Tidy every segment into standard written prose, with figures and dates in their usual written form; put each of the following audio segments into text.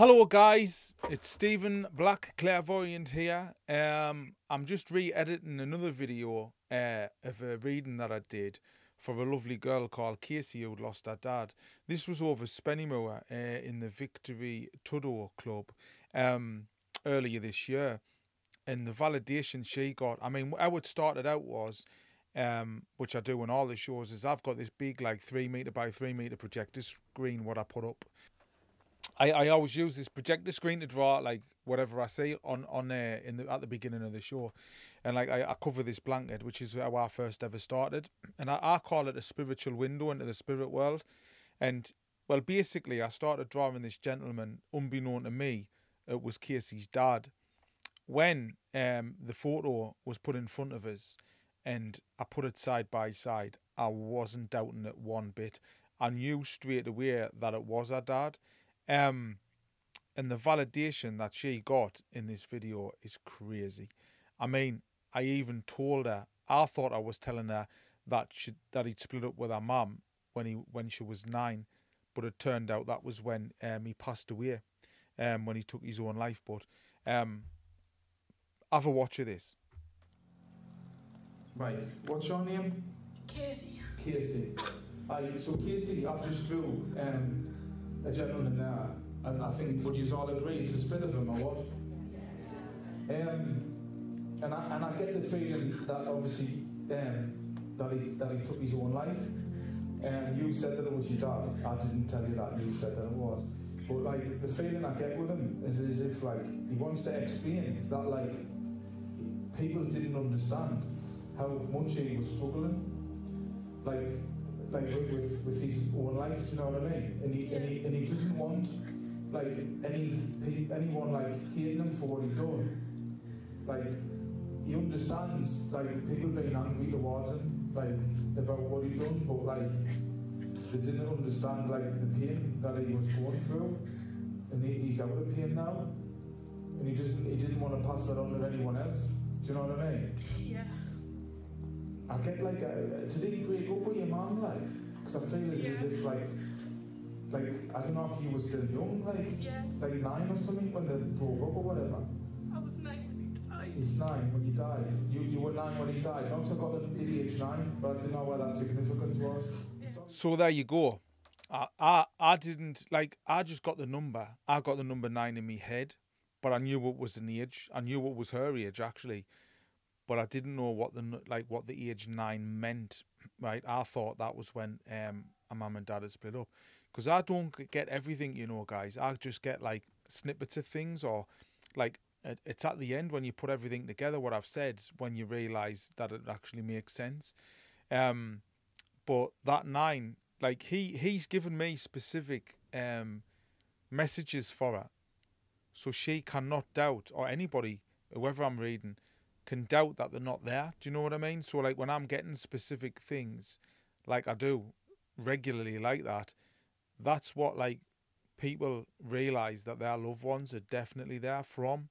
Hello guys, it's Stephen Black Clairvoyant here. I'm just re-editing another video of a reading that I did for a lovely girl called Casey who'd lost her dad. This was over Spennymoor in the Victory Tudor Club earlier this year. And the validation she got, I mean, how it started out was, which I do on all the shows, is I've got this big like 3 metre by 3 metre projector screen what I put up. I always use this projector screen to draw like whatever I see on at the beginning of the show, and like I cover this blanket, which is how I first ever started, and I call it a spiritual window into the spirit world. And well, basically, I started drawing this gentleman, unbeknown to me, it was Casey's dad. When the photo was put in front of us, and I put it side by side, I wasn't doubting it one bit. I knew straight away that it was her dad. And the validation that she got in this video is crazy. I mean, I even told her, I thought I was telling her that he'd split up with her mum when she was 9, but it turned out that was when he passed away, when he took his own life. But have a watch of this. Right, what's your name? Casey. Casey. So Casey, I've just drew a gentleman there, and I think, would you all agree it's a split of him or what? And I get the feeling that obviously that he took his own life. You said that it was your dad. I didn't tell you that. You said that it was. But like the feeling I get with him is as if like he wants to explain that like people didn't understand how much he was struggling. Like with his own life, do you know what I mean? And he doesn't want like anyone like hating him for what he's done. Like he understands like people being angry towards him, like about what he done, but like they didn't understand like the pain that he was going through, and he's out of pain now, and he didn't want to pass that on to anyone else. Do you know what I mean? Yeah. I get like, did he break up with your mum, like? Because I feel as if like, I don't know if you were still young, like 9 or something when they broke up or whatever. I was 9 when he died. He's 9 when you died. You were 9 when he died. Not so I got the age 9, but I didn't know where that significance was. Yeah. So there you go. I didn't, like, I just got the number. I got the number 9 in my head, but I knew it was an age. I knew it was her age, actually. But I didn't know what the age 9 meant, right? I thought that was when a mum and dad had split up. Because I don't get everything, you know, guys. I just get, like, snippets of things, or, like, it's at the end when you put everything together, what I've said, when you realise that it actually makes sense. But that 9, like, he's given me specific messages for her. So she cannot doubt, or anybody, whoever I'm reading, can doubt that they're not there. Do you know what I mean? So like when I'm getting specific things, like I do regularly like that, that's what like people realise that their loved ones are definitely there from.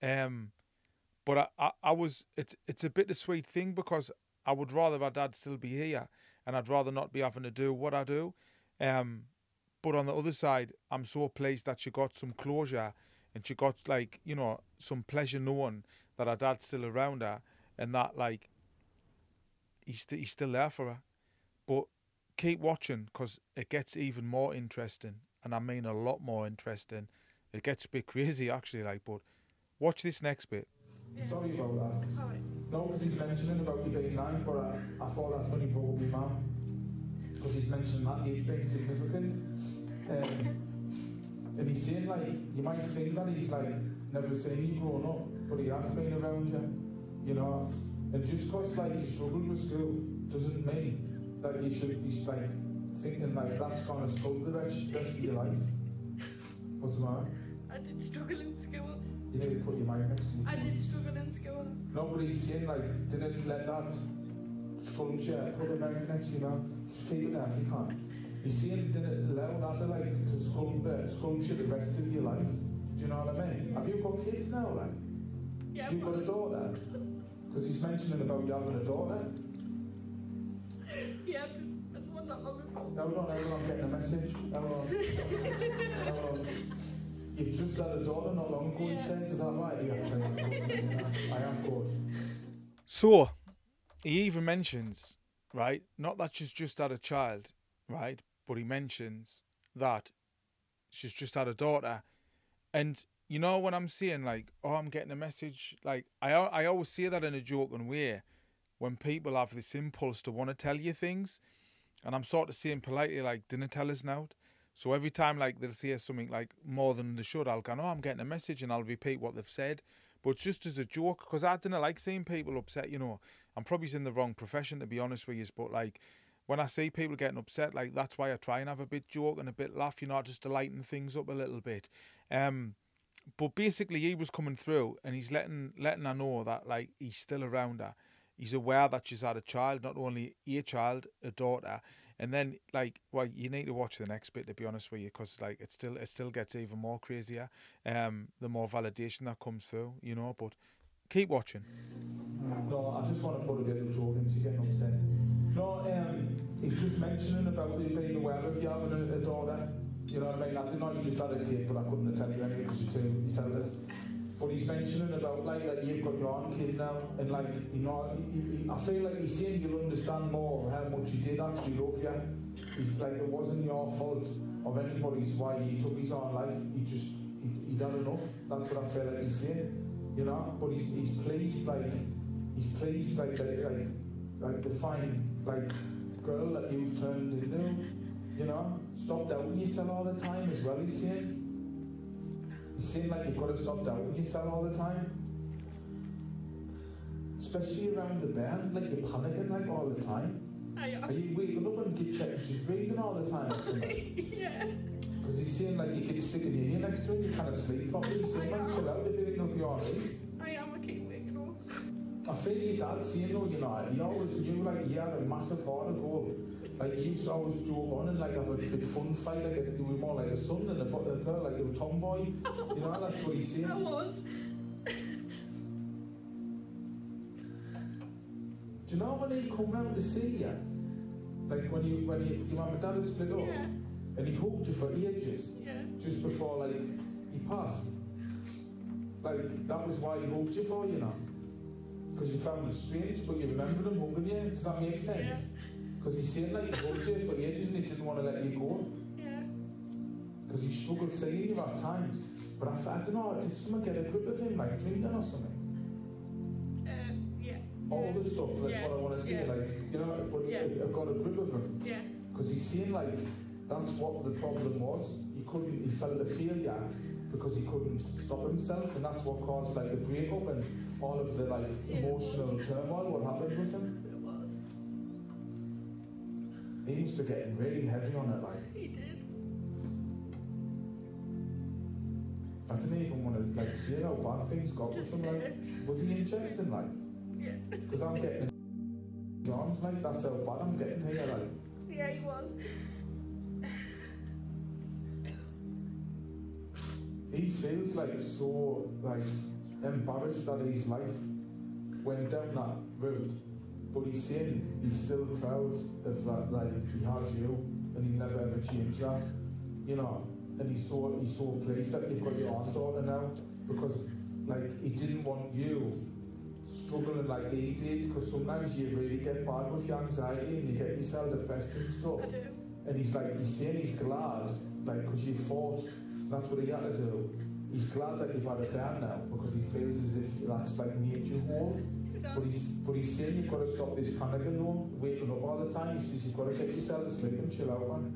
But I was, it's a bittersweet thing, because I would rather our dad still be here, and I'd rather not be having to do what I do. But on the other side, I'm so pleased that she got some closure, and she got, like, you know, some pleasure knowing that her dad's still around her, and that, like, he's still there for her. But keep watching, because it gets even more interesting, and I mean a lot more interesting. It gets a bit crazy, actually, like, but watch this next bit. Yeah. Sorry about that. Sorry. No, because he's mentioning about you being 9, but I thought that's when he broke up with your mum. Because he's mentioning that age being significant. And he's saying, like, you might think that he's, like, never seen you growing up, but he has been around you, you know. And just because, like, you struggled with school doesn't mean that you should be, like, thinking, like, that's going to sculpt the rest of your life. What's the matter? I did struggle in school. You need to put your mic next to you. I did struggle in school. Nobody's saying, like, didn't let that sculpture, put the mic next to you now. Just keep it there if you can. He's saying, didn't allow that to, like, to sculpture the rest of your life. Do you know what I mean? Have you got kids now, like? Yeah. You've got a daughter? Because he's mentioning about you having a daughter. Yeah, but not long ago. Hold on, I'm getting a message. Hold on. You've just had a daughter not long ago, he says, is that right? Yes, I am good. So, he even mentions, right, not that she's just had a child, right, but he mentions that she's just had a daughter. And, you know, when I'm saying, like, oh, I'm getting a message, like, I always say that in a joking way when people have this impulse to want to tell you things. And I'm sort of saying politely, like, didn't tell us now. So every time, like, they'll say something, like, more than they should, I'll go, oh, I'm getting a message, and I'll repeat what they've said. But just as a joke, because I didn't like seeing people upset, you know. I'm probably in the wrong profession, to be honest with you, but, like, when I see people getting upset, like, that's why I try and have a bit joke and a bit laugh, you know, just to lighten things up a little bit. But basically, he was coming through, and he's letting her know that, like, he's still around her. He's aware that she's had a child, not only a child, a daughter. And then, like, well, you need to watch the next bit, to be honest with you, because, like, it still gets even more crazier. The more validation that comes through, you know. But keep watching. No, I just want to put a bit of joke in, she's getting upset. No, he's just mentioning about you being aware of you having a daughter. You know what I mean? I didn't know you just had a kid, but I couldn't tell you anyway because you told us. But he's mentioning about, like you've got your own kid now, and, like, you know, I feel like he's saying you'll understand more how much he did actually love you. He's like, it wasn't your fault of anybody's why he took his own life. He done enough. That's what I feel like he's saying, you know. But he's pleased, like the fine, like, girl that you've turned into, you know. Stop doubting yourself all the time as well, he's saying. He's saying, like, you've got to stop doubting yourself all the time. Especially around the bed, like, you're panicking, like, all the time. Are you waking up and get checking she's breathing all the time? Yeah. Because he's saying, like, you get sticking your ear next to her and you can't sleep properly. He's saying, man, chill out if you think it'll be alright. I am, I keep waking up. I feel your dad saying, though, you know, he always knew, like, he had a massive heart of gold. Like, he used to always joke on and, like, have a big fun fight, like, you were more like a son than a girl, like, you were a tomboy. You know, that's what he's saying. I was. Do you know when he come round to see you? Like, when your mum and dad had split up? Yeah. And he hugged you for ages? Yeah. Just before, like, he passed? Like, that was why he hugged you for, you know? Because you found it strange, but you remembered him hugging you? Does that make sense? Yeah. Because he's saying, like, he hugged you for ages and he didn't want to let you go. Yeah. Because he struggled seeing you at times. But I don't know, did someone get a grip of him, like drinking or something? Yeah. All the stuff, that's Yeah. what I want to say, Yeah. like, you know, but Yeah. I got a grip of him. Yeah. Because he's saying, like, that's what the problem was. He felt a failure because he couldn't stop himself, and that's what caused, like, the breakup and all of the, like, emotional turmoil, what happened with him. It was. He used to get really heavy on it, like. He did. I didn't even want to, like, see how bad things got with him, like. Was he injecting, like? Yeah. Because I'm getting in his arms, like, that's how bad I'm getting here, like. Yeah, he was. He feels, like, so, like, embarrassed that his life went down that route. But he's saying he's still proud of that, like, he has you, and he never ever changed that, you know. And he's so pleased that you've got your own daughter now, because, like, he didn't want you struggling like he did, because sometimes you really get bad with your anxiety and you get yourself depressed and stuff. I do. And he's saying he's glad, like, because you fought, that's what he had to do. He's glad that you've had a bear now, because he feels as if that's, like, made you whole. But he's saying you've got to stop this panicking, though, waking up all the time. He says you've got to get yourself to sleep and chill out, man.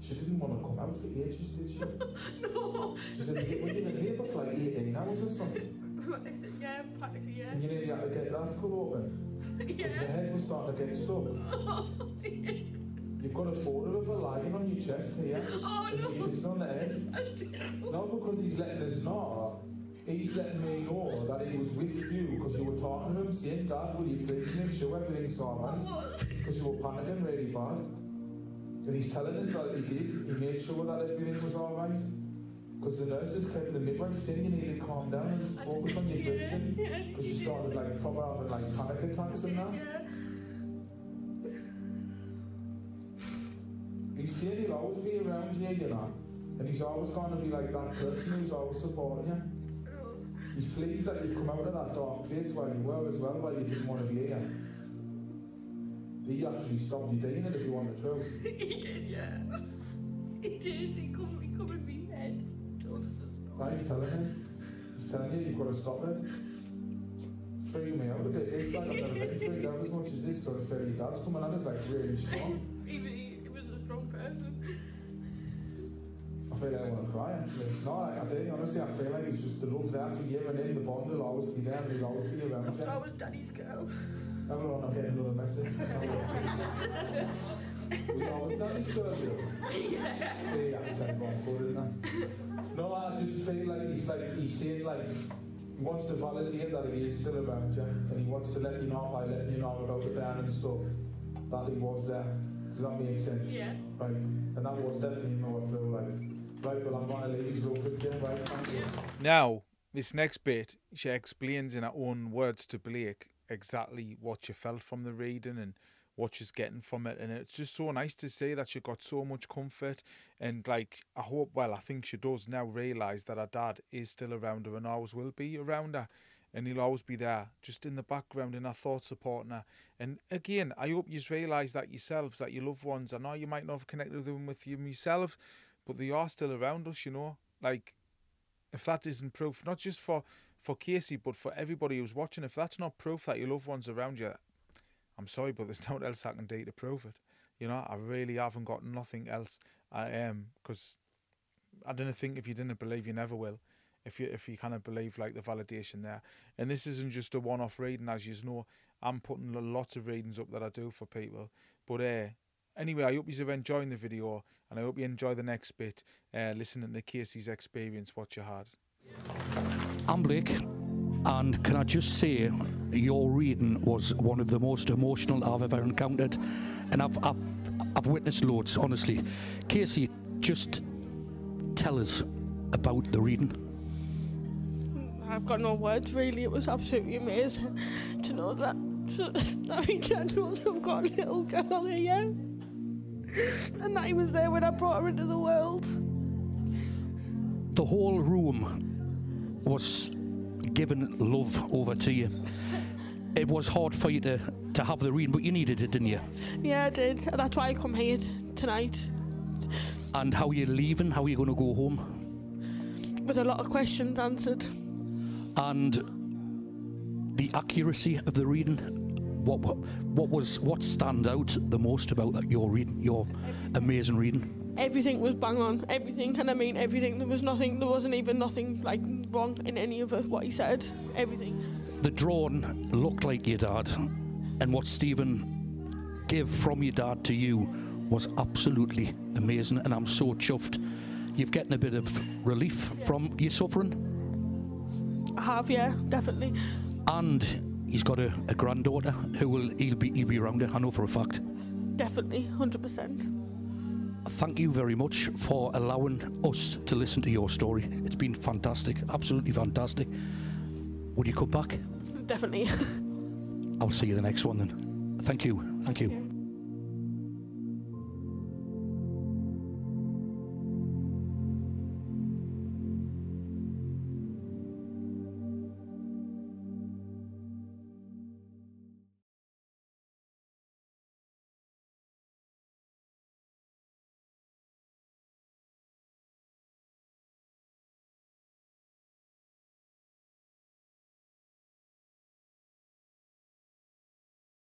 She didn't want to come out for ages, did she? No. She said, were you in labour for like 18 hours or something? Yeah, practically, yeah. And you nearly had to get that cut open? Because Yeah. your head was starting to get stuck. You've got a photo of her lying on your chest here. Oh, and no. you're kissing on the head. Not because he's letting us know. He's letting me know that he was with you because you were talking to him, saying, Dad, will you please make sure everything's alright? Because you were panicking really bad. And he's telling us that he did. He made sure that everything was alright. Because the nurses kept the midwife saying you need to calm down and just focus on your breathing. Because you started, like, proper having, like, panic attacks and that. Yeah. said he'll always be around you, you know. And he's always going to be like that person who's always supporting you. He's pleased that you've come out of that dark place while you were as well, while you didn't want to be here. He actually stopped you doing it, if you want the truth. He did, yeah. He did. He come in my head. Told us to stop. Right, he's telling us. He's telling you you've got to stop it. It's freaking me out a bit. It's like I've never been freaked out as much as this, because I feel your dad's coming at us like really strong. He was a strong person. I feel like I want to cry, actually. No, I do, honestly, I feel like it's just the love there for you, and then the bond will always be there, and he'll always be around you. I was Daddy's girl. Everyone, I'm getting another message. We always Daddy's girl, Yeah. the accent won't go in that. No, I just feel like he's saying like, he wants to validate that he is still around you, and he wants to let you know by letting you know about the burn and stuff, that he was there. Does that make sense? Yeah. Right, and that was definitely no through, like. Right, well, I'm going to leave his love with you, right, thank you. Now, this next bit, she explains in her own words to Blake exactly what she felt from the reading and what she's getting from it. And it's just so nice to see that she got so much comfort. And, like, I think she does now realise that her dad is still around her and always will be around her. And he'll always be there, just in the background, in her thoughts, supporting her. And again, I hope you realise that yourselves, that your loved ones, I know you might not have connected with them with yourself, but they are still around us, you know. Like, if that isn't proof, not just for Casey, but for everybody who's watching, if that's not proof that your loved ones are around you, I'm sorry, but there's nothing else I can do to prove it. You know, I really haven't got nothing else. Because I didn't think if you didn't believe, you never will. If you kind of believe, like, the validation there. And this isn't just a one-off reading, as you know. I'm putting lots of readings up that I do for people. But anyway, I hope you're enjoying the video, and I hope you enjoy the next bit, listening to Casey's experience, what you had. I'm Blake, and can I just say, your reading was one of the most emotional I've ever encountered, and I've witnessed loads, honestly. Casey, just tell us about the reading. I've got no words, really. It was absolutely amazing to know that. I mean, I know I've got a little girl here. And that he was there when I brought her into the world. The whole room was giving love over to you. It was hard for you to have the reading, but you needed it, didn't you? Yeah, I did. That's why I come here tonight. And how are you leaving? How are you going to go home? With a lot of questions answered. And the accuracy of the reading, what stand out the most about your reading, your amazing reading? Everything was bang on, everything, and I mean everything. There wasn't even nothing like wrong in any of it, what he said. Everything. The drawing looked like your dad, and what Stephen gave from your dad to you was absolutely amazing, and I'm so chuffed. You've getting a bit of relief from your suffering? I have, yeah, definitely. And he's got a granddaughter who he'll be around her, I know for a fact. Definitely, 100%. Thank you very much for allowing us to listen to your story. It's been fantastic, absolutely fantastic. Would you come back? Definitely. I'll see you the next one then. Thank you.